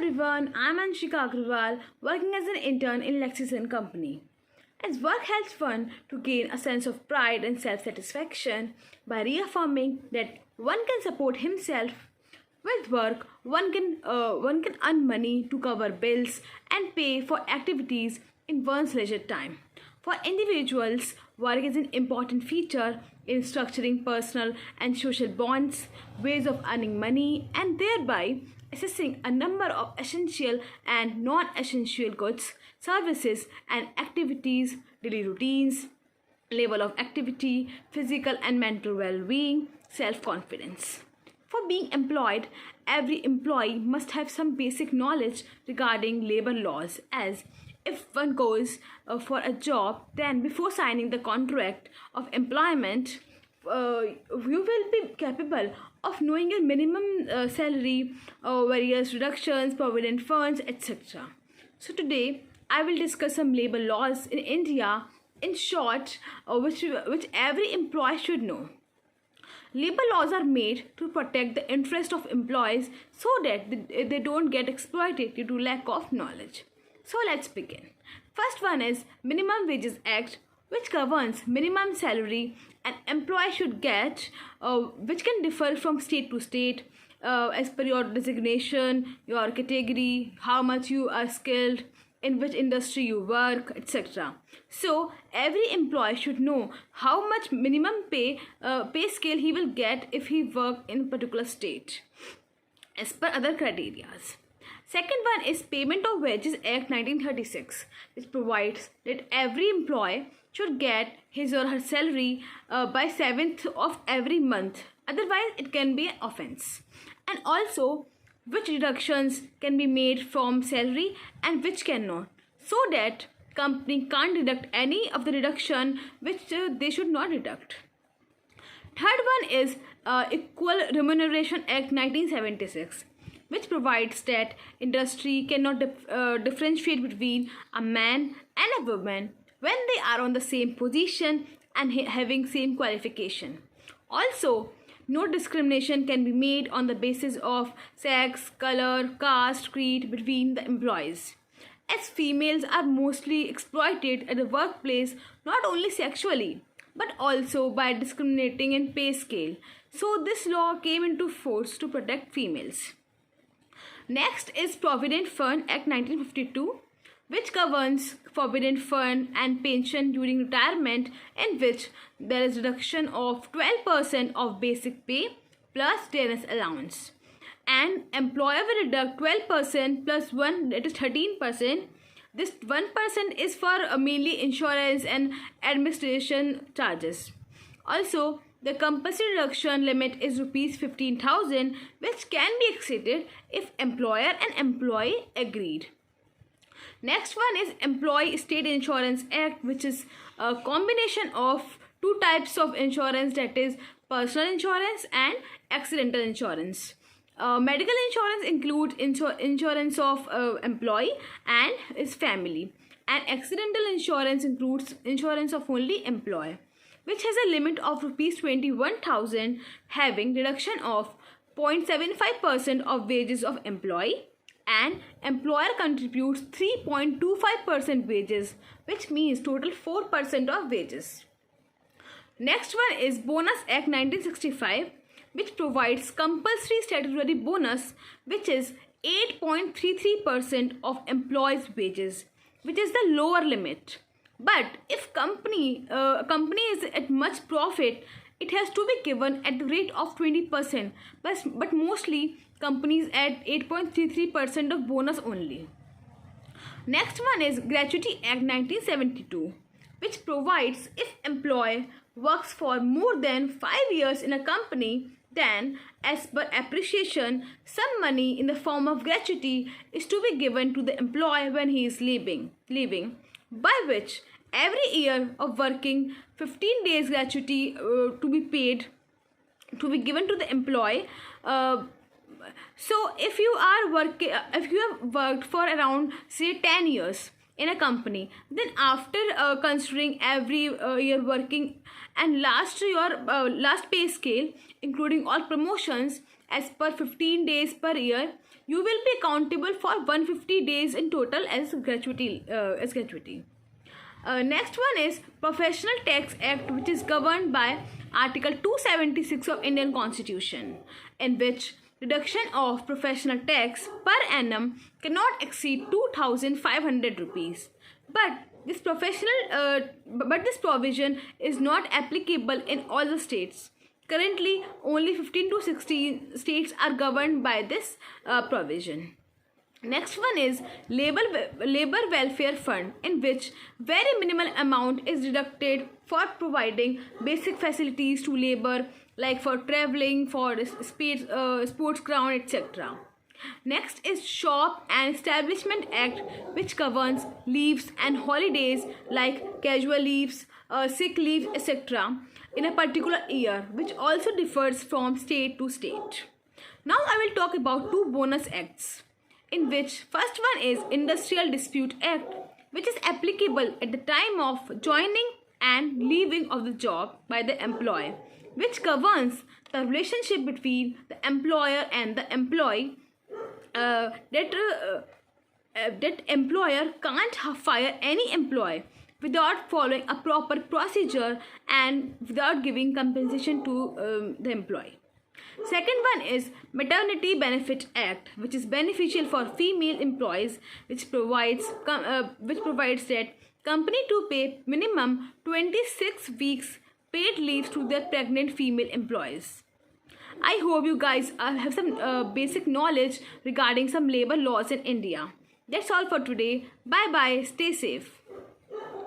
everyone, I'm Anshika Agarwal, working as an intern in LEXIS and Company. As work helps one to gain a sense of pride and self-satisfaction by reaffirming that one can support himself with work, one can earn money to cover bills and pay for activities in one's leisure time. For individuals, work is an important feature in structuring personal and social bonds, ways of earning money, and thereby assessing a number of essential and non-essential goods, services, and activities, daily routines, level of activity, physical and mental well-being, self-confidence. For being employed, every employee must have some basic knowledge regarding labor laws, as if one goes for a job, then before signing the contract of employment, you will be capable of knowing your minimum salary, various reductions, provident funds, etc. So today I will discuss some labor laws in India, in short, which every employee should know. Labor laws are made to protect the interest of employees so that they don't get exploited due to lack of knowledge. So let's begin. First one is Minimum Wages Act, which governs minimum salary an employee should get, which can differ from state to state as per your designation, your category, how much you are skilled, in which industry you work, etc. So every employee should know how much minimum pay scale he will get if he work in a particular state as per other criteria. Second one is Payment of Wages Act 1936, which provides that every employee should get his or her salary by 7th of every month. Otherwise, it can be an offense. And also, which deductions can be made from salary and which cannot, so that company can't deduct any of the deduction which they should not deduct. Third one is Equal Remuneration Act 1976, which provides that industry cannot differentiate between a man and a woman when they are on the same position and having same qualification. Also, no discrimination can be made on the basis of sex, color, caste, creed between the employees, as females are mostly exploited at the workplace not only sexually but also by discriminating in pay scale. So this law came into force to protect females. Next is Provident Fund Act 1952, which governs Provident Fund and pension during retirement, in which there is reduction of 12% of basic pay plus dearness allowance. And employer will deduct 12% plus 1, that is 13%. This 1% is for mainly insurance and administration charges. Also, the compulsory reduction limit is Rs 15,000, which can be exceeded if employer and employee agreed. Next one is Employee State Insurance Act, which is a combination of two types of insurance, that is personal insurance and accidental insurance. Medical insurance includes insurance of employee and his family, and accidental insurance includes insurance of only employee, which has a limit of Rs 21,000, having reduction of 0.75% of wages of employee, and employer contributes 3.25% wages, which means total 4% of wages. Next one is Bonus Act 1965, which provides compulsory statutory bonus, which is 8.33% of employees' wages, which is the lower limit. But if company is at much profit, it has to be given at the rate of 20%, but mostly companies add 8.33% of bonus only. Next one is Gratuity Act 1972, which provides if employee works for more than 5 years in a company, then as per appreciation, some money in the form of gratuity is to be given to the employee when he is leaving, by which every year of working 15 days gratuity to be given to the employee. So if you have worked for around say 10 years in a company, then after considering every year working and last pay scale including all promotions as per 15 days per year, you will be accountable for 150 days in total as gratuity. Next one is Professional Tax Act, which is governed by Article 276 of Indian Constitution, in which reduction of professional tax per annum cannot exceed 2,500 rupees. But this provision is not applicable in all the states. Currently, only 15 to 16 states are governed by this provision. Next one is Labor Welfare Fund, in which very minimal amount is deducted for providing basic facilities to labor, like for traveling, for sports ground, etc. Next is Shop and Establishment Act, which governs leaves and holidays like casual leaves, sick leave, etc. in a particular year, which also differs from state to state. Now I will talk about two bonus acts, in which first one is Industrial Dispute Act, which is applicable at the time of joining and leaving of the job by the employee, which governs the relationship between the employer and the employee. That employer can't fire any employee without following a proper procedure and without giving compensation to the employee. Second one is Maternity Benefit Act, which is beneficial for female employees, which provides that company to pay minimum 26 weeks paid leave to their pregnant female employees. I hope you guys have some basic knowledge regarding some labor laws in India. That's all for today. Bye bye. Stay safe.